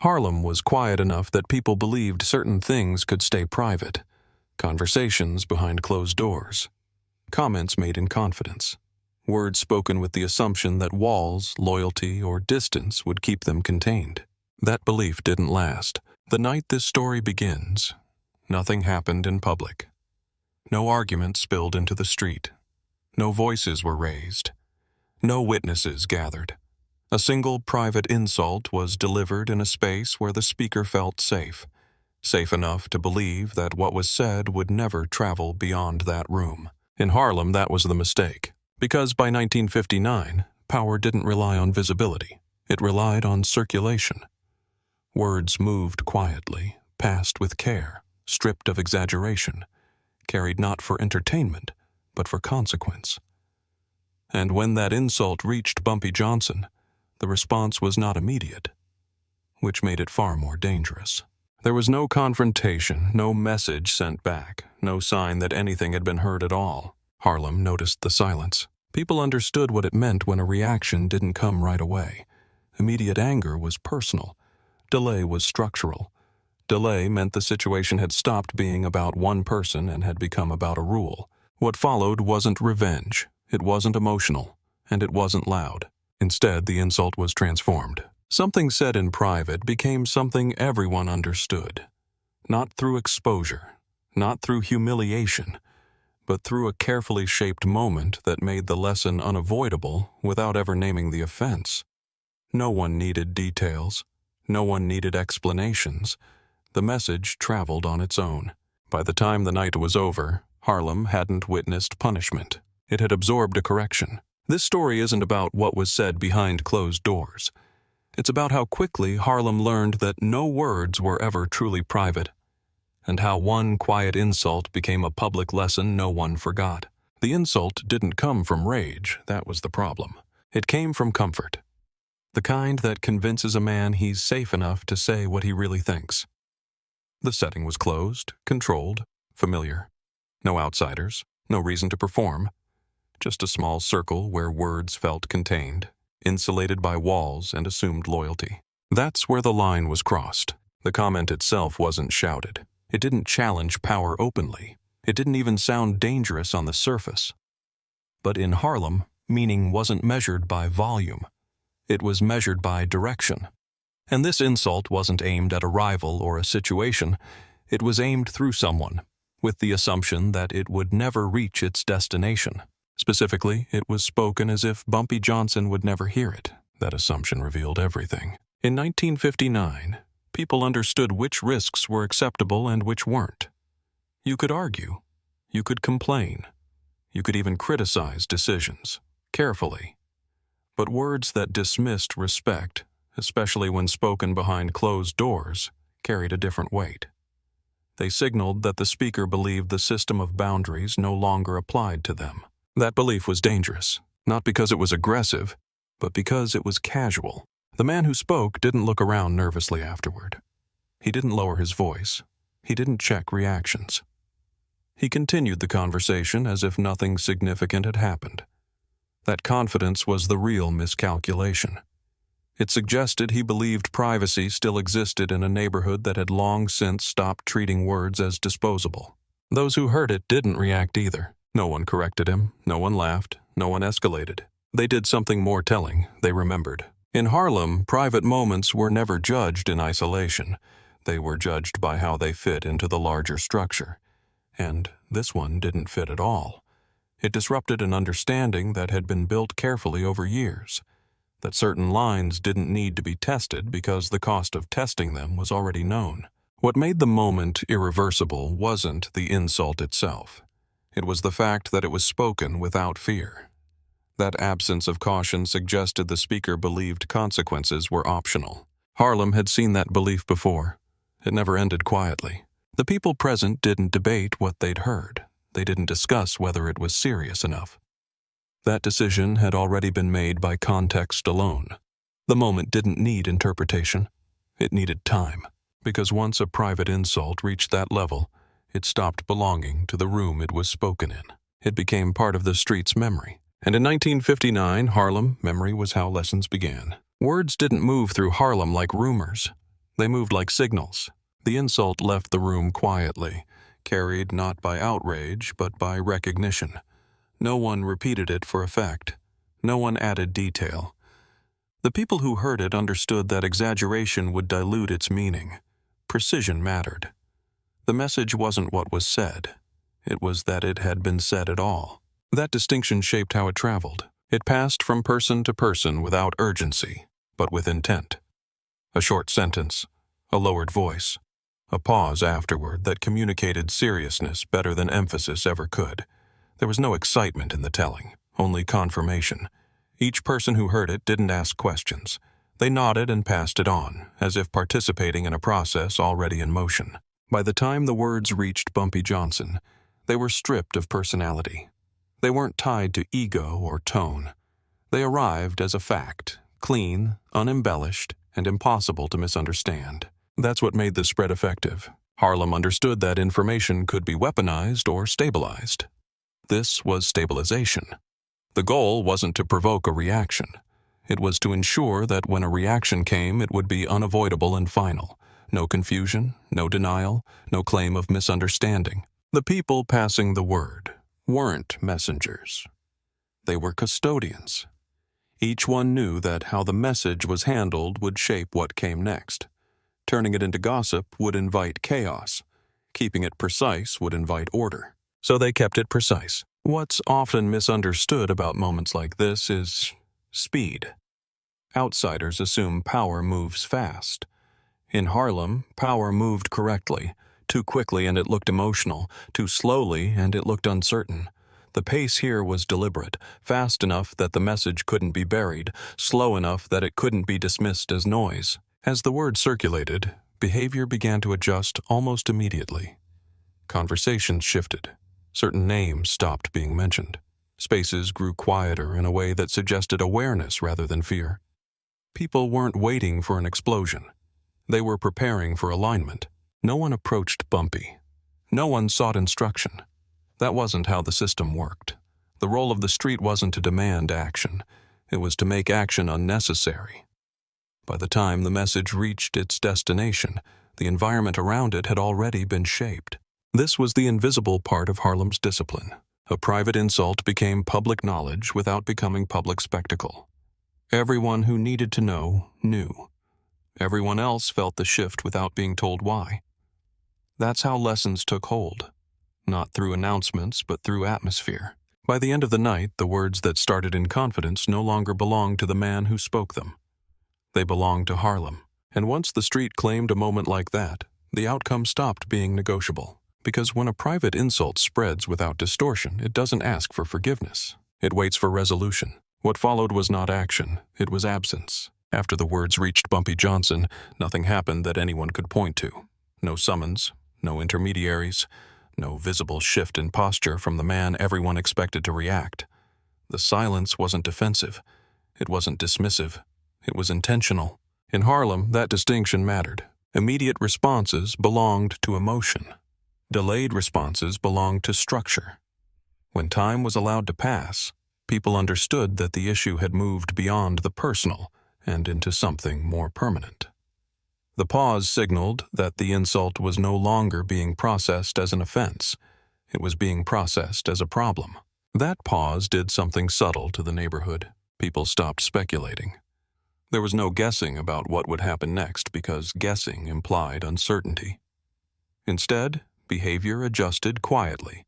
Harlem was quiet enough that people believed certain things could stay private. Conversations behind closed doors. Comments made in confidence. Words spoken with the assumption that walls, loyalty, or distance would keep them contained. That belief didn't last. The night this story begins, nothing happened in public. No arguments spilled into the street. No voices were raised. No witnesses gathered. A single private insult was delivered in a space where the speaker felt safe. Safe enough to believe that what was said would never travel beyond that room. In Harlem, that was the mistake. Because by 1959, power didn't rely on visibility. It relied on circulation. Words moved quietly, passed with care, stripped of exaggeration, carried not for entertainment, but for consequence. And when that insult reached Bumpy Johnson, the response was not immediate, which made it far more dangerous. There was no confrontation, no message sent back, no sign that anything had been heard at all. Harlem noticed the silence. People understood what it meant when a reaction didn't come right away. Immediate anger was personal. Delay was structural. Delay meant the situation had stopped being about one person and had become about a rule. What followed wasn't revenge, it wasn't emotional, and it wasn't loud. Instead, the insult was transformed. Something said in private became something everyone understood. Not through exposure, not through humiliation, but through a carefully shaped moment that made the lesson unavoidable without ever naming the offense. No one needed details. No one needed explanations. The message traveled on its own. By the time the night was over, Harlem hadn't witnessed punishment. It had absorbed a correction. This story isn't about what was said behind closed doors. It's about how quickly Harlem learned that no words were ever truly private, and how one quiet insult became a public lesson no one forgot. The insult didn't come from rage, that was the problem. It came from comfort. The kind that convinces a man he's safe enough to say what he really thinks. The setting was closed, controlled, familiar. No outsiders, no reason to perform. Just a small circle where words felt contained, insulated by walls and assumed loyalty. That's where the line was crossed. The comment itself wasn't shouted. It didn't challenge power openly. It didn't even sound dangerous on the surface. But in Harlem, meaning wasn't measured by volume. It was measured by direction. And this insult wasn't aimed at a rival or a situation. It was aimed through someone, with the assumption that it would never reach its destination. Specifically, it was spoken as if Bumpy Johnson would never hear it. That assumption revealed everything. In 1959, people understood which risks were acceptable and which weren't. You could argue. You could complain. You could even criticize decisions, carefully. But words that dismissed respect, especially when spoken behind closed doors, carried a different weight. They signaled that the speaker believed the system of boundaries no longer applied to them. That belief was dangerous, not because it was aggressive, but because it was casual. The man who spoke didn't look around nervously afterward. He didn't lower his voice. He didn't check reactions. He continued the conversation as if nothing significant had happened. That confidence was the real miscalculation. It suggested he believed privacy still existed in a neighborhood that had long since stopped treating words as disposable. Those who heard it didn't react either. No one corrected him, no one laughed, no one escalated. They did something more telling, they remembered. In Harlem, private moments were never judged in isolation. They were judged by how they fit into the larger structure. And this one didn't fit at all. It disrupted an understanding that had been built carefully over years, that certain lines didn't need to be tested because the cost of testing them was already known. What made the moment irreversible wasn't the insult itself. It was the fact that it was spoken without fear. That absence of caution suggested the speaker believed consequences were optional. Harlem had seen that belief before. It never ended quietly. The people present didn't debate what they'd heard. They didn't discuss whether it was serious enough. That decision had already been made by context alone. The moment didn't need interpretation. It needed time, because once a private insult reached that level, it stopped belonging to the room it was spoken in. It became part of the street's memory. And in 1959, Harlem, memory was how lessons began. Words didn't move through Harlem like rumors. They moved like signals. The insult left the room quietly, carried not by outrage but by recognition. No one repeated it for effect. No one added detail. The people who heard it understood that exaggeration would dilute its meaning. Precision mattered. The message wasn't what was said. It was that it had been said at all. That distinction shaped how it traveled. It passed from person to person without urgency, but with intent. A short sentence, a lowered voice, a pause afterward that communicated seriousness better than emphasis ever could. There was no excitement in the telling, only confirmation. Each person who heard it didn't ask questions. They nodded and passed it on, as if participating in a process already in motion. By the time the words reached Bumpy Johnson, they were stripped of personality. They weren't tied to ego or tone. They arrived as a fact, clean, unembellished, and impossible to misunderstand. That's what made the spread effective. Harlem understood that information could be weaponized or stabilized. This was stabilization. The goal wasn't to provoke a reaction. It was to ensure that when a reaction came, it would be unavoidable and final. No confusion, no denial, no claim of misunderstanding. The people passing the word weren't messengers. They were custodians. Each one knew that how the message was handled would shape what came next. Turning it into gossip would invite chaos. Keeping it precise would invite order. So they kept it precise. What's often misunderstood about moments like this is speed. Outsiders assume power moves fast. In Harlem, power moved correctly. Too quickly and it looked emotional. Too slowly and it looked uncertain. The pace here was deliberate, fast enough that the message couldn't be buried, slow enough that it couldn't be dismissed as noise. As the word circulated, behavior began to adjust almost immediately. Conversations shifted. Certain names stopped being mentioned. Spaces grew quieter in a way that suggested awareness rather than fear. People weren't waiting for an explosion. They were preparing for alignment. No one approached Bumpy. No one sought instruction. That wasn't how the system worked. The role of the street wasn't to demand action. It was to make action unnecessary. By the time the message reached its destination, the environment around it had already been shaped. This was the invisible part of Harlem's discipline. A private insult became public knowledge without becoming public spectacle. Everyone who needed to know knew. Everyone else felt the shift without being told why. That's how lessons took hold. Not through announcements, but through atmosphere. By the end of the night, the words that started in confidence no longer belonged to the man who spoke them. They belonged to Harlem. And once the street claimed a moment like that, the outcome stopped being negotiable. Because when a private insult spreads without distortion, it doesn't ask for forgiveness. It waits for resolution. What followed was not action, it was absence. After the words reached Bumpy Johnson, nothing happened that anyone could point to. No summons, no intermediaries, no visible shift in posture from the man everyone expected to react. The silence wasn't defensive. It wasn't dismissive. It was intentional. In Harlem, that distinction mattered. Immediate responses belonged to emotion. Delayed responses belonged to structure. When time was allowed to pass, people understood that the issue had moved beyond the personal and into something more permanent. The pause signaled that the insult was no longer being processed as an offense. It was being processed as a problem. That pause did something subtle to the neighborhood. People stopped speculating. There was no guessing about what would happen next because guessing implied uncertainty. Instead, behavior adjusted quietly.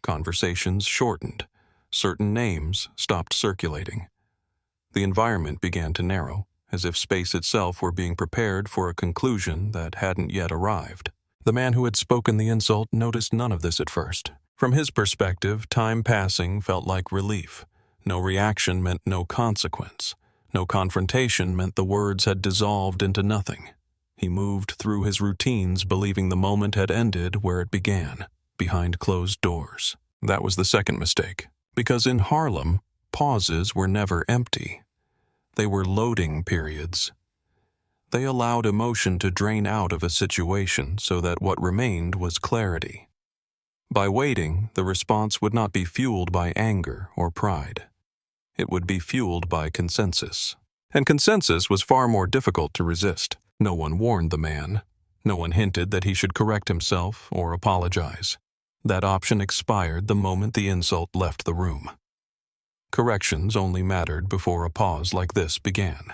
Conversations shortened. Certain names stopped circulating. The environment began to narrow, as if space itself were being prepared for a conclusion that hadn't yet arrived. The man who had spoken the insult noticed none of this at first. From his perspective, time passing felt like relief. No reaction meant no consequence. No confrontation meant the words had dissolved into nothing. He moved through his routines believing the moment had ended where it began, behind closed doors. That was the second mistake. Because in Harlem, pauses were never empty. They were loading periods. They allowed emotion to drain out of a situation so that what remained was clarity. By waiting, the response would not be fueled by anger or pride. It would be fueled by consensus. And consensus was far more difficult to resist. No one warned the man. No one hinted that he should correct himself or apologize. That option expired the moment the insult left the room. Corrections only mattered before a pause like this began.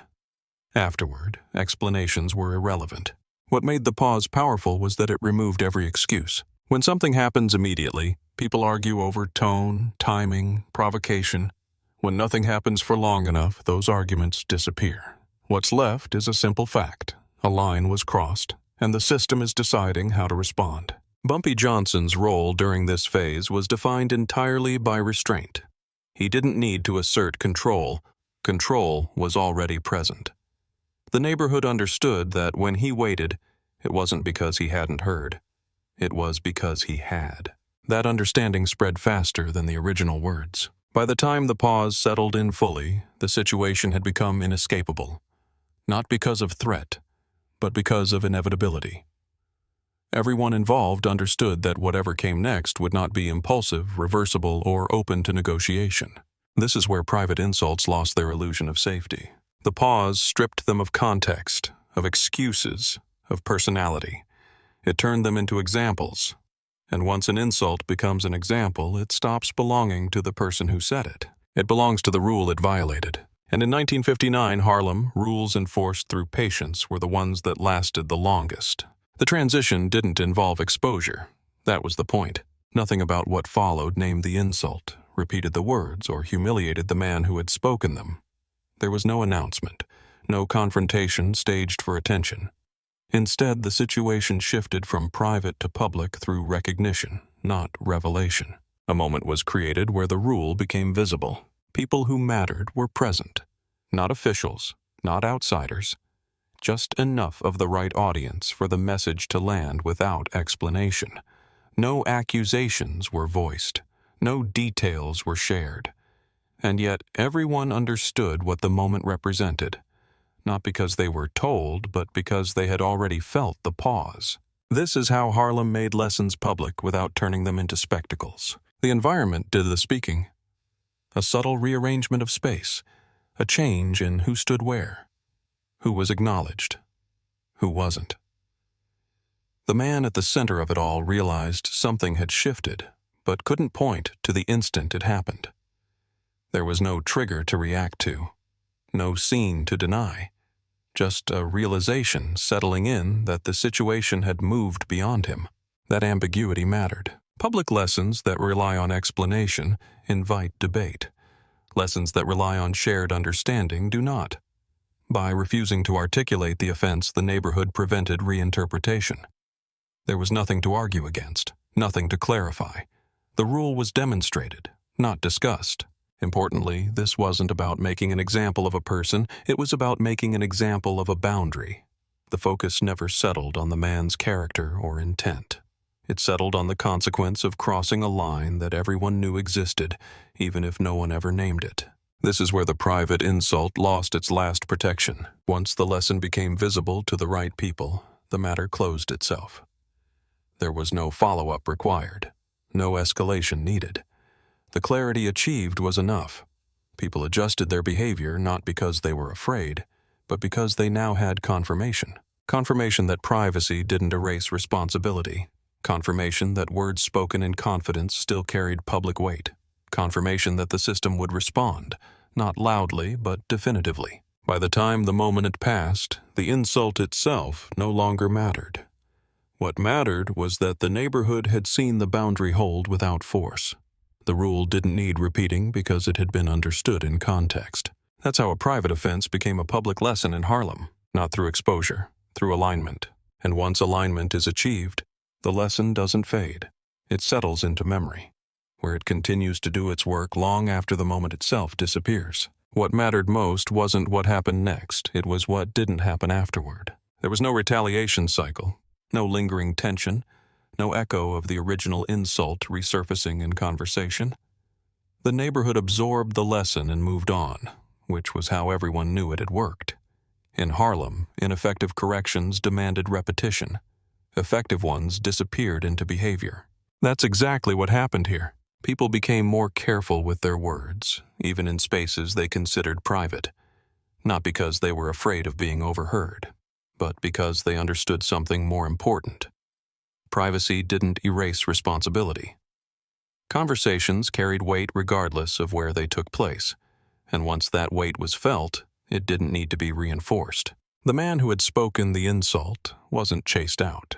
Afterward, explanations were irrelevant. What made the pause powerful was that it removed every excuse. When something happens immediately, people argue over tone, timing, provocation. When nothing happens for long enough, those arguments disappear. What's left is a simple fact. A line was crossed, and the system is deciding how to respond. Bumpy Johnson's role during this phase was defined entirely by restraint. He didn't need to assert control. Control was already present. The neighborhood understood that when he waited, it wasn't because he hadn't heard. It was because he had. That understanding spread faster than the original words. By the time the pause settled in fully, the situation had become inescapable. Not because of threat, but because of inevitability. Everyone involved understood that whatever came next would not be impulsive, reversible, or open to negotiation. This is where private insults lost their illusion of safety. The pause stripped them of context, of excuses, of personality. It turned them into examples. And once an insult becomes an example, it stops belonging to the person who said it. It belongs to the rule it violated. And in 1959, Harlem, rules enforced through patience were the ones that lasted the longest. The transition didn't involve exposure. That was the point. Nothing about what followed named the insult, repeated the words, or humiliated the man who had spoken them. There was no announcement, no confrontation staged for attention. Instead, the situation shifted from private to public through recognition, not revelation. A moment was created where the rule became visible. People who mattered were present. Not officials, not outsiders. Just enough of the right audience for the message to land without explanation. No accusations were voiced. No details were shared. And yet everyone understood what the moment represented. Not because they were told, but because they had already felt the pause. This is how Harlem made lessons public without turning them into spectacles. The environment did the speaking. A subtle rearrangement of space. A change in who stood where. Who was acknowledged? Who wasn't? The man at the center of it all realized something had shifted, but couldn't point to the instant it happened. There was no trigger to react to, no scene to deny, just a realization settling in that the situation had moved beyond him. That ambiguity mattered. Public lessons that rely on explanation invite debate. Lessons that rely on shared understanding do not. By refusing to articulate the offense, the neighborhood prevented reinterpretation. There was nothing to argue against, nothing to clarify. The rule was demonstrated, not discussed. Importantly, this wasn't about making an example of a person, it was about making an example of a boundary. The focus never settled on the man's character or intent. It settled on the consequence of crossing a line that everyone knew existed, even if no one ever named it. This is where the private insult lost its last protection. Once the lesson became visible to the right people, the matter closed itself. There was no follow-up required, no escalation needed. The clarity achieved was enough. People adjusted their behavior not because they were afraid, but because they now had confirmation. Confirmation that privacy didn't erase responsibility. Confirmation that words spoken in confidence still carried public weight. Confirmation that the system would respond, not loudly but definitively. By the time the moment had passed, the insult itself no longer mattered. What mattered was that the neighborhood had seen the boundary hold without force. The rule didn't need repeating because it had been understood in context. That's how a private offense became a public lesson in Harlem, not through exposure, through alignment. And once alignment is achieved, the lesson doesn't fade. It settles into memory, where it continues to do its work long after the moment itself disappears. What mattered most wasn't what happened next, it was what didn't happen afterward. There was no retaliation cycle, no lingering tension, no echo of the original insult resurfacing in conversation. The neighborhood absorbed the lesson and moved on, which was how everyone knew it had worked. In Harlem, ineffective corrections demanded repetition. Effective ones disappeared into behavior. That's exactly what happened here. People became more careful with their words, even in spaces they considered private. Not because they were afraid of being overheard, but because they understood something more important. Privacy didn't erase responsibility. Conversations carried weight regardless of where they took place, and once that weight was felt, it didn't need to be reinforced. The man who had spoken the insult wasn't chased out.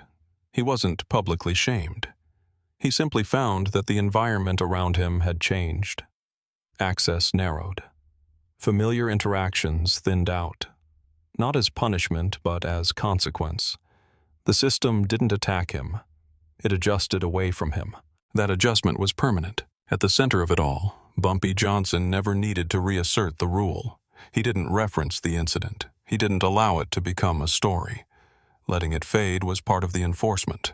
He wasn't publicly shamed. He simply found that the environment around him had changed. Access narrowed. Familiar interactions thinned out. Not as punishment, but as consequence. The system didn't attack him. It adjusted away from him. That adjustment was permanent. At the center of it all, Bumpy Johnson never needed to reassert the rule. He didn't reference the incident. He didn't allow it to become a story. Letting it fade was part of the enforcement.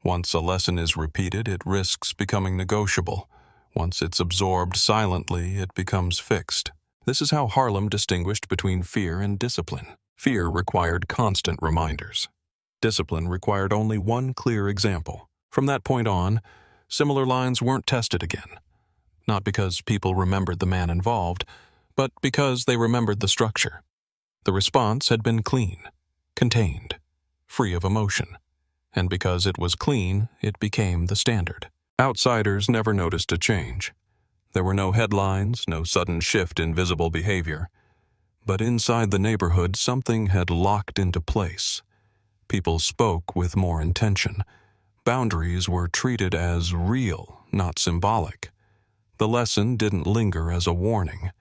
Once a lesson is repeated, it risks becoming negotiable. Once it's absorbed silently, it becomes fixed. This is how Harlem distinguished between fear and discipline. Fear required constant reminders. Discipline required only one clear example. From that point on, similar lines weren't tested again. Not because people remembered the man involved, but because they remembered the structure. The response had been clean, contained, free of emotion. And because it was clean, it became the standard. Outsiders never noticed a change. There were no headlines, no sudden shift in visible behavior. But inside the neighborhood, something had locked into place. People spoke with more intention. Boundaries were treated as real, not symbolic. The lesson didn't linger as a warning.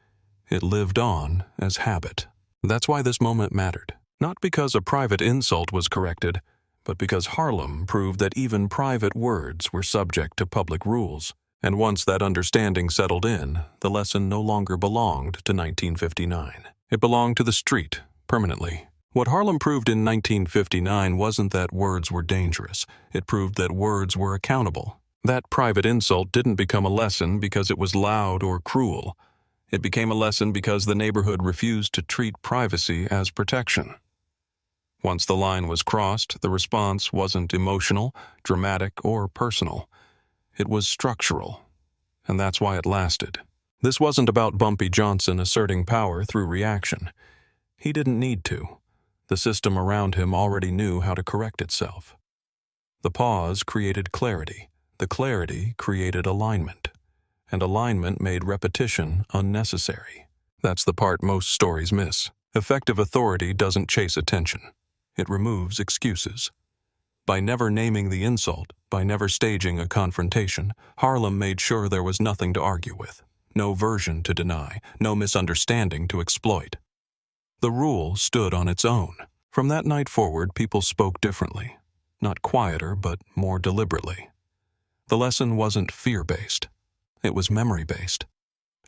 It lived on as habit. That's why this moment mattered. Not because a private insult was corrected, but because Harlem proved that even private words were subject to public rules. And once that understanding settled in, the lesson no longer belonged to 1959. It belonged to the street, permanently. What Harlem proved in 1959 wasn't that words were dangerous. It proved that words were accountable. That private insult didn't become a lesson because it was loud or cruel. It became a lesson because the neighborhood refused to treat privacy as protection. Once the line was crossed, the response wasn't emotional, dramatic, or personal. It was structural, and that's why it lasted. This wasn't about Bumpy Johnson asserting power through reaction. He didn't need to. The system around him already knew how to correct itself. The pause created clarity. The clarity created alignment. And alignment made repetition unnecessary. That's the part most stories miss. Effective authority doesn't chase attention. It removes excuses. By never naming the insult, by never staging a confrontation, Harlem made sure there was nothing to argue with, no version to deny, no misunderstanding to exploit. The rule stood on its own. From that night forward, people spoke differently, not quieter, but more deliberately. The lesson wasn't fear-based. It was memory-based.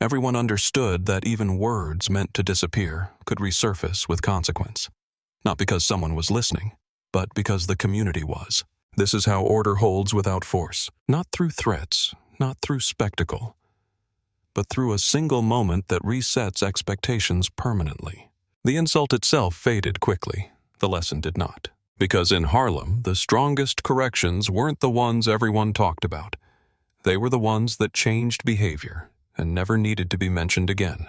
Everyone understood that even words meant to disappear could resurface with consequence. Not because someone was listening, but because the community was. This is how order holds without force, not through threats, not through spectacle, but through a single moment that resets expectations permanently. The insult itself faded quickly. The lesson did not. Because in Harlem, the strongest corrections weren't the ones everyone talked about. They were the ones that changed behavior and never needed to be mentioned again.